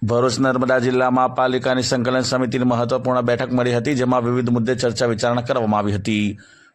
ભરૂચ નર્મદા જિલ્લામાં પાલિકાની સંકલન સમિતિની મહત્વપૂર્ણ બેઠક મળી હતી, જેમાં વિવિધ મુદ્દે ચર્ચા વિચારણા કરવામાં આવી હતી।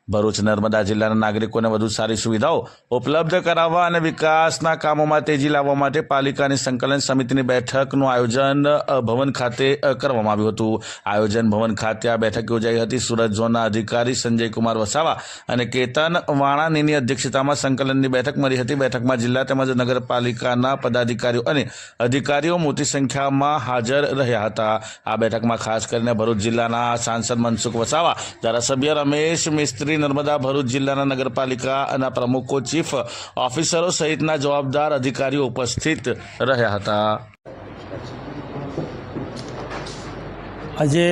ભરૂચ નર્મદા જિલ્લાના નાગરિકોને વધુ સારી સુવિધાઓ ઉપલબ્ધ કરાવવા અને વિકાસના કામોમાં તેજી લાવવા માટે પાલિકાની સંકલન સમિતિની બેઠકનું આયોજન ભવન ખાતે કરવામાં આવ્યું હતું। આયોજન ભવન ખાતે આ બેઠક યોજાઈ હતી। સુરત ઝોનના અધિકારી સંજયકુમાર વસાવા અને કેતન વાણાનીની અધ્યક્ષતામાં સંકલનની બેઠક મળી હતી। બેઠકમાં જિલ્લા તેમજ નગરપાલિકાના પદાધિકારીઓ અને અધિકારીઓ મોટી સંખ્યામાં હાજર રહ્યા હતા। આ બેઠકમાં ખાસ કરીને ભરૂચ જિલ્લાના સાંસદ મનસુખ વસાવા, ધારાસભ્ય રમેશ મિસ્ત્રી, નર્મદા ભરૂચ જિલ્લાના નગરપાલિકાના પ્રમુખો, ચીફ ઓફિસરો સહિતના જવાબદાર અધિકારીઓ ઉપસ્થિત રહ્યા હતા। આજે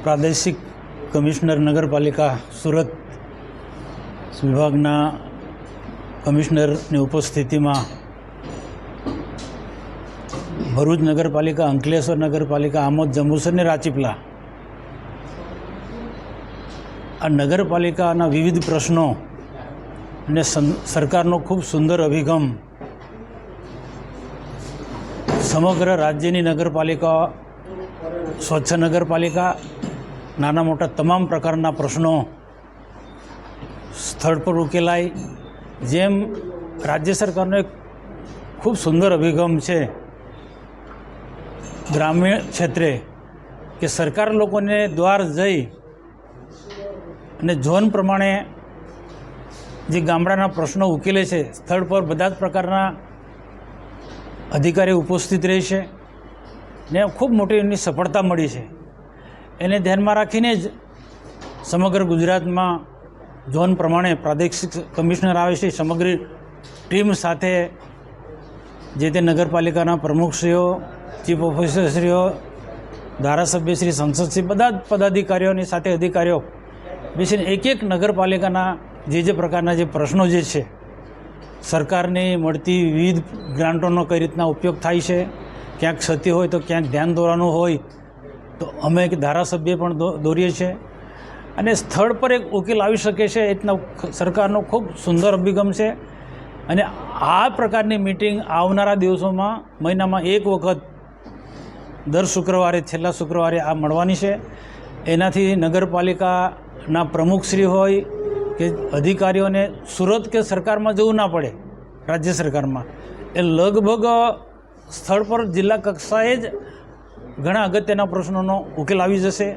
પ્રાદેશિક કમિશનર નગરપાલિકા સુરત વિભાગના કમિશનરની ઉપસ્થિતિમાં ભરૂચ નગરપાલિકા, અંકલેશ્વર નગરપાલિકા, આમોદ, જંબુસર ને રાજપીપળા આ નગરપાલિકાના વિવિધ પ્રશ્નો અને સરકારનો ખૂબ સુંદર અભિગમ સમગ્ર રાજ્યની નગરપાલિકા, સ્વચ્છ નગરપાલિકા, નાના મોટા તમામ પ્રકારના પ્રશ્નો સ્થળ પર ઉકેલાય, જેમ રાજ્ય સરકારનો એક ખૂબ સુંદર અભિગમ છે ગ્રામીણ ક્ષેત્રે કે સરકાર લોકોને દ્વાર જઈ અને ઝોન પ્રમાણે જે ગામડાના પ્રશ્નો ઉકેલે છે, સ્થળ પર બધા જ પ્રકારના અધિકારીઓ ઉપસ્થિત રહે છે ને ખૂબ મોટી એમની સફળતા મળી છે। એને ધ્યાનમાં રાખીને જ સમગ્ર ગુજરાતમાં ઝોન પ્રમાણે પ્રાદેશિક કમિશનર આવે છે। સમગ્ર ટીમ સાથે જે તે નગરપાલિકાના પ્રમુખશ્રીઓ, ચીફ ઓફિસરશ્રીઓ, ધારાસભ્યશ્રી, સંસદશ્રી, બધા જ પદાધિકારીઓની સાથે અધિકારીઓ બેસીને એક એક નગરપાલિકાના જે પ્રકારના જે પ્રશ્નો જે છે, સરકારની મળતી વિવિધ ગ્રાન્ટોનો કઈ રીતના ઉપયોગ થાય છે, ક્યાંક ક્ષતિ હોય તો ક્યાંક ધ્યાન દોરવાનું હોય તો અમે એક ધારાસભ્ય પણ દોરીએ છીએ અને સ્થળ પર એક ઉકેલ આવી શકે છે એ રીતના સરકારનો ખૂબ સુંદર અભિગમ છે। અને આ પ્રકારની મિટિંગ આવનારા દિવસોમાં મહિનામાં એક વખત દર શુક્રવારે, છેલ્લા શુક્રવારે આ મળવાની છે। એનાથી નગરપાલિકાના પ્રમુખશ્રી હોય કે અધિકારીઓને સુરત કે સરકારમાં જવું ના પડે, રાજ્ય સરકારમાં એ લગભગ સ્થળ પર જિલ્લા કક્ષાએ જ ઘણા અગત્યના પ્રશ્નોનો ઉકેલ આવી જશે।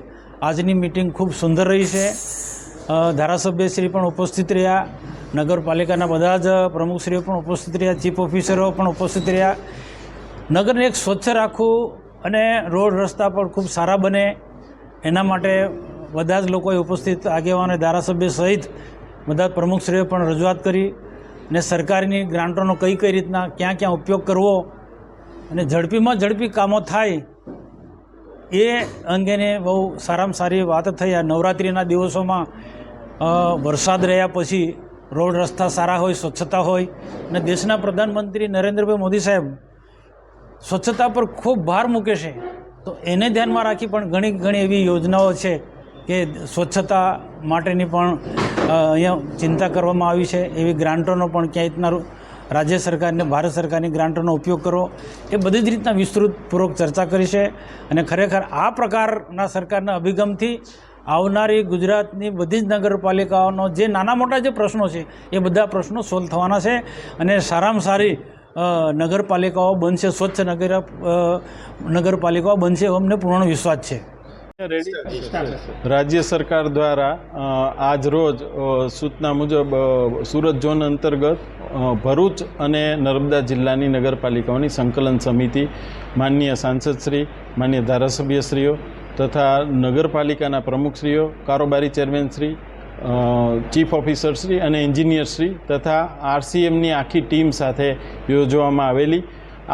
આજની મિટિંગ ખૂબ સુંદર રહી છે। ધારાસભ્યશ્રી પણ ઉપસ્થિત રહ્યા, નગરપાલિકાના બધા જ પ્રમુખશ્રીઓ પણ ઉપસ્થિત રહ્યા, ચીફ ઓફિસરો પણ ઉપસ્થિત રહ્યા। નગરને એક સ્વચ્છ રાખવું અને રોડ રસ્તા પણ ખૂબ સારા બને એના માટે બધા જ લોકોએ ઉપસ્થિત આગેવાનો, ધારાસભ્ય સહિત બધા પ્રમુખશ્રીઓએ પણ રજૂઆત કરી અને સરકારની ગ્રાન્ટોનો કઈ રીતના ક્યાં ક્યાં ઉપયોગ કરવો અને ઝડપીમાં ઝડપી કામો થાય એ અંગેને બહુ સારામાં સારી વાત થઈ। આ નવરાત્રિના દિવસોમાં વરસાદ રહ્યા પછી રોડ રસ્તા સારા હોય, સ્વચ્છતા હોય અને દેશના પ્રધાનમંત્રી નરેન્દ્રભાઈ મોદી સાહેબ સ્વચ્છતા પર ખૂબ ભાર મૂકે છે, તો એને ધ્યાનમાં રાખી પણ ઘણી એવી યોજનાઓ છે કે સ્વચ્છતા માટેની પણ અહીંયા ચિંતા કરવામાં આવી છે। એવી ગ્રાન્ટોનો પણ ક્યાંય રીતના રાજ્ય સરકારને, ભારત સરકારની ગ્રાન્ટોનો ઉપયોગ કરવો, એ બધી જ રીતના વિસ્તૃતપૂર્વક ચર્ચા કરી છે। અને ખરેખર આ પ્રકારના સરકારના અભિગમથી આવનારી ગુજરાતની બધી જ નગરપાલિકાઓનો જે નાના મોટા જે પ્રશ્નો છે એ બધા પ્રશ્નો સોલ્વ થવાના છે અને સારામાં સારી નગરપાલિકાઓ બનશે, સ્વચ્છ નગરપાલિકાઓ બનશે એવો અમને પૂર્ણ વિશ્વાસ છે। રાજ્ય સરકાર દ્વારા આજ રોજ સૂચના મુજબ સુરત ઝોન અંતર્ગત ભરૂચ અને નર્મદા જિલ્લાની નગરપાલિકાઓની સંકલન સમિતિ માનનીય સાંસદશ્રી, માનનીય ધારાસભ્યશ્રીઓ તથા નગરપાલિકાના પ્રમુખશ્રીઓ, કારોબારી ચેરમેનશ્રી, ચીફ ઓફિસરશ્રી અને એન્જિનિયરશ્રી તથા આરસીએમની આખી ટીમ સાથે યોજવામાં આવેલી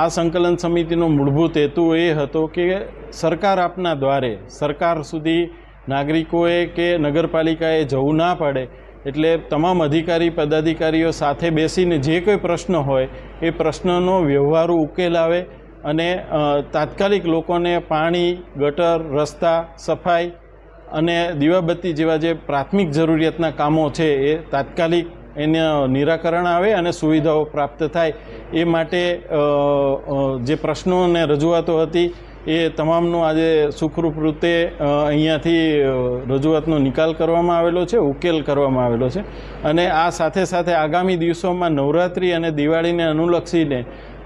આ સંકલન સમિતિનો મૂળભૂત હેતુ એ હતો કે સરકાર આપના દ્વારે, સરકાર સુધી નાગરિકોએ કે નગરપાલિકાએ જવું ના પડે, એટલે તમામ અધિકારી પદાધિકારીઓ સાથે બેસીને જે કોઈ પ્રશ્ન હોય એ પ્રશ્નનો વ્યવહારુ ઉકેલ આવે અને તાત્કાલિક લોકોને પાણી, ગટર, રસ્તા, સફાઈ અને દીવાબત્તી જેવા જે પ્રાથમિક જરૂરિયાતના કામો છે એ તાત્કાલિક એનું નિરાકરણ આવે અને સુવિધાઓ પ્રાપ્ત થાય એ માટે જે પ્રશ્નો અને રજૂઆતો હતી એ તમામનો આજે સુખરૂપ રીતે અહીંયાથી રજૂઆતનો નિકાલ કરવામાં આવેલો છે, ઉકેલ કરવામાં આવેલો છે. અને આ સાથે સાથે આગામી દિવસોમાં નવરાત્રિ અને દિવાળીને અનુલક્ષીને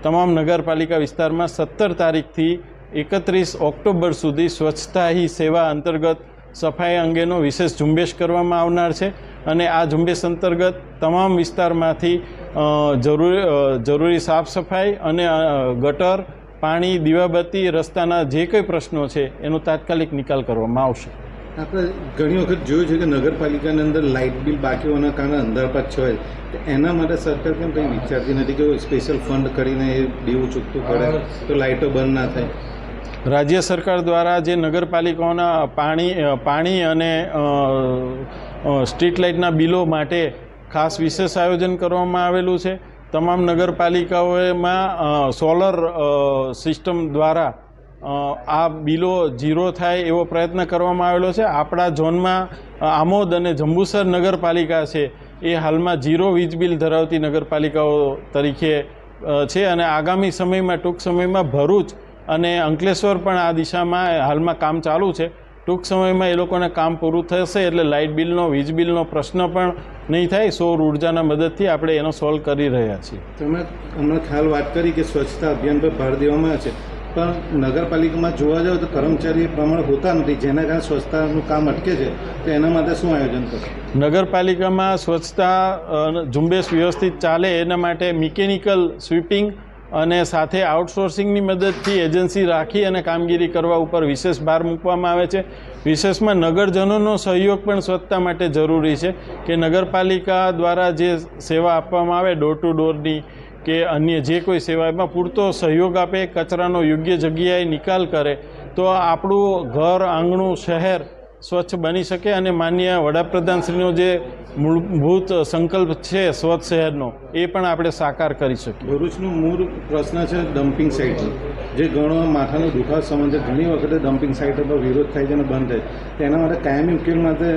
તમામ નગરપાલિકા વિસ્તારમાં 17 તારીખથી 31 ઓક્ટોબર સુધી સ્વચ્છતા હી સેવા અંતર્ગત સફાઈ અંગેનો વિશેષ ઝુંબેશ કરવામાં આવનાર છે. અને આ ઝુંબેશ અંતર્ગત તમામ વિસ્તારમાંથી જરૂરી સાફ સફાઈ અને ગટર, પાણી, દીવાબત્તી, રસ્તાના જે કંઈ પ્રશ્નો છે એનો તાત્કાલિક નિકાલ કરવામાં આવશે. આપણે ઘણી વખત જોયું છે કે નગરપાલિકાની અંદર લાઇટ બિલ બાકી હોવાના કારણે અંધારપાટ છવાય, તો એના માટે સરકાર કેમ કંઈ વિચારતી નથી કે સ્પેશિયલ ફંડ કરીને એ દેવું ચૂકતું પડે તો લાઇટો બંધ ના થાય? રાજ્ય સરકાર દ્વારા જે નગરપાલિકાઓના પાણી અને સ્ટ્રીટ લાઇટના બિલો માટે ખાસ વિશેષ આયોજન કરવામાં આવેલું છે. તમામ નગરપાલિકાઓમાં સોલર સિસ્ટમ દ્વારા આ બિલો ઝીરો થાય એવો પ્રયત્ન કરવામાં આવેલો છે. આપણા ઝોનમાં આમોદ અને જંબુસર નગરપાલિકા છે એ હાલમાં ઝીરો વીજ બિલ ધરાવતી નગરપાલિકાઓ તરીકે છે. અને આગામી સમયમાં, ટૂંક સમયમાં ભરૂચ અને અંકલેશ્વર પણ આ દિશામાં હાલમાં કામ ચાલુ છે. ટૂંક સમયમાં એ લોકોને કામ પૂરું થશે એટલે લાઇટ બિલનો, વીજ બિલનો પ્રશ્ન પણ નહીં થાય. સૌર ઉર્જાના મદદથી આપણે એનો સોલ્વ કરી રહ્યા છીએ. તમે હમણાં ખ્યાલ વાત કરી કે સ્વચ્છતા અભિયાન પર ભાર દેવામાં આવે છે, પણ નગરપાલિકામાં જોવા જાવ તો કર્મચારી પ્રમાણે હોતા નથી, જેના કારણે સ્વચ્છતાનું કામ અટકે છે. તો એના માટે શું આયોજન કરશે? નગરપાલિકામાં સ્વચ્છતા ઝુંબેશ વ્યવસ્થિત ચાલે એના માટે મિકેનિકલ સ્વીપિંગ અને સાથે આઉટસોર્સિંગની મદદથી એજન્સી રાખી અને કામગીરી કરવા ઉપર વિશેષ ભાર મૂકવામાં આવે છે. વિશેષમાં નગરજનોનો સહયોગ પણ સ્વચ્છતા માટે જરૂરી છે કે નગરપાલિકા દ્વારા જે સેવા આપવામાં આવે ડોર ટુ ડોરની કે અન્ય જે કોઈ સેવા, એમાં પૂરતો સહયોગ આપે, કચરાનો યોગ્ય જગ્યાએ નિકાલ કરે તો આપણું ઘર, આંગણું, શહેર સ્વચ્છ બની શકે. અને માનનીય વડાપ્રધાનશ્રીનો જે મૂળભૂત સંકલ્પ છે સ્વચ્છ શહેરનો, એ પણ આપણે સાકાર કરી શકીએ. ભરૂચનું મૂળ પ્રશ્ન છે ડમ્પિંગ સાઇટનો, જે ઘણો માથાનો દુખાવો સમય છે. ઘણી વખતે ડમ્પિંગ સાઇટો પર વિરોધ થાય છે અને બંધ થાય. તેના માટે કાયમી ઉકેલ માટે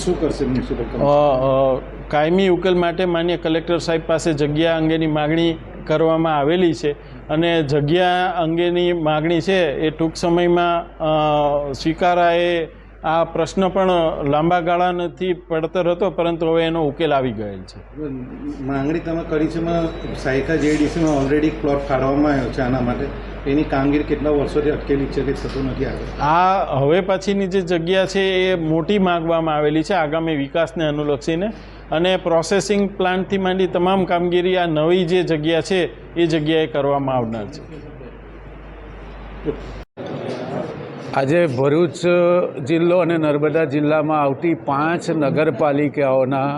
શું કરશે મ્યુનિસિપલ કમિશનર? કાયમી ઉકેલ માટે માન્ય કલેક્ટર સાહેબ પાસે જગ્યા અંગેની માગણી કરવામાં આવેલી છે અને જગ્યા અંગેની માગણી છે એ ટૂંક સમયમાં સ્વીકારાય. આ પ્રશ્ન પણ લાંબા ગાળાથી પડતર હતો, પરંતુ હવે એનો ઉકેલ આવી ગયેલ છે. માંગણી તમે કરી છે, સાયકા જેડીસીમાં ઓલરેડી પ્લોટ ફાળવવામાં આવ્યો છે. આના માટે એની કામગીરી કેટલા વર્ષોથી અટકેલી છે કે થતું નથી આગળ? આ હવે પછીની જે જગ્યા છે એ મોટી માગવામાં આવેલી છે આગામી વિકાસને અનુલક્ષીને, અને પ્રોસેસિંગ પ્લાન્ટથી માંડી તમામ કામગીરી આ નવી જે જગ્યા છે એ જગ્યાએ કરવામાં આવનાર છે. આજે ભરૂચ જિલ્લો અને નર્મદા જિલ્લામાં આવતી 5 નગરપાલિકાઓના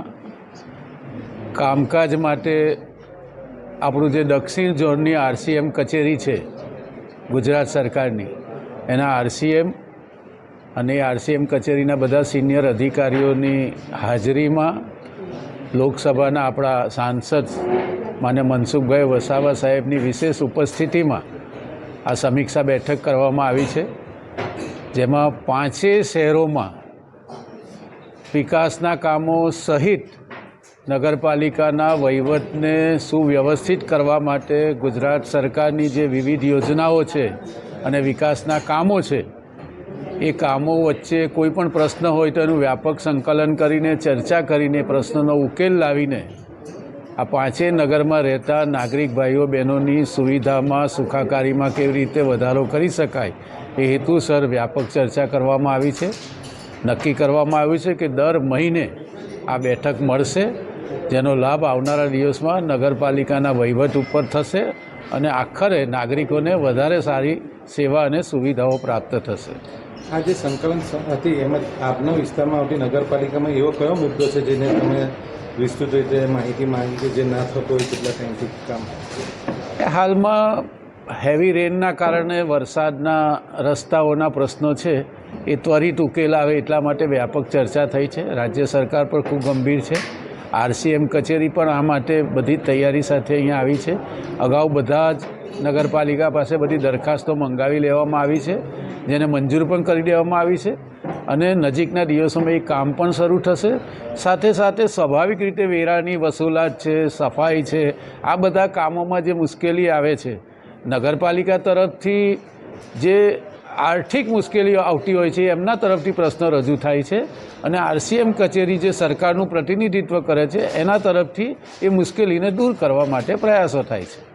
કામકાજ માટે આપણું જે દક્ષિણ ઝોનની RCM કચેરી છે ગુજરાત સરકારની, એના RCM અને RCM કચેરીના બધા સિનિયર અધિકારીઓની હાજરીમાં લોકસભાના આપણા સાંસદ માન્ય મનસુખભાઈ વસાવા સાહેબની વિશેષ ઉપસ્થિતિમાં આ સમીક્ષા બેઠક કરવામાં આવી છે, જેમાં 5 શહેરોમાં વિકાસના કામો સહિત નગરપાલિકાના વહીવટને સુવ્યવસ્થિત કરવા માટે ગુજરાત સરકારની જે વિવિધ યોજનાઓ છે અને વિકાસના કામો છે, એ કામો વચ્ચે કોઈ પણ પ્રશ્ન હોય તો એનું વ્યાપક સંકલન કરીને, ચર્ચા કરીને, પ્રશ્નનો ઉકેલ લાવીને આ 5 નગરમાં રહેતા નાગરિક ભાઈઓ બહેનોની સુવિધામાં, સુખાકારીમાં કેવી રીતે વધારો કરી શકાય એ હેતુસર વ્યાપક ચર્ચા કરવામાં આવી છે. નક્કી કરવામાં આવ્યું છે કે દર મહિને આ બેઠક મળશે, જેનો લાભ આવનારા દિવસમાં નગરપાલિકાના વહીવટ ઉપર થશે અને આખરે નાગરિકોને વધારે સારી સેવા અને સુવિધાઓ પ્રાપ્ત થશે. આ જે સંકલન હતી એમાં આપના વિસ્તારમાં આવતી નગરપાલિકામાં એવો કયો મુદ્દો છે જેને તમે વિસ્તૃત રીતે માહિતી માંગી કે જે ના થતો હોય કેટલા ટાઈમથી કામ? હાલમાં હેવી રેનના કારણે વરસાદના રસ્તાઓના પ્રશ્નો છે એ ત્વરિત ઉકેલ આવે એટલા માટે વ્યાપક ચર્ચા થઈ છે. રાજ્ય સરકાર પણ ખૂબ ગંભીર છે. RCM કચેરી પણ આ માટે બધી તૈયારી સાથે અહીંયા આવી છે. અગાઉ બધા જ નગરપાલિકા પાસે બધી દરખાસ્તો મંગાવી લેવામાં આવી છે, જેને મંજૂર પણ કરી દેવામાં આવી છે. અને નજીકના દિવસોમાં એ કામ પણ શરૂ થશે. સાથે સાથે સ્વાભાવિક રીતે વેરાની વસૂલાત છે, સફાઈ છે, આ બધા કામોમાં જે મુશ્કેલી આવે છે, નગરપાલિકા તરફથી જે આર્થિક મુશ્કેલીઓ આવતી હોય છે એમના તરફથી પ્રશ્ન રજૂ થાય છે અને RCM કચેરી જે સરકારનું પ્રતિનિધિત્વ કરે છે એના તરફથી એ મુશ્કેલીને દૂર કરવા માટે પ્રયાસો થાય છે.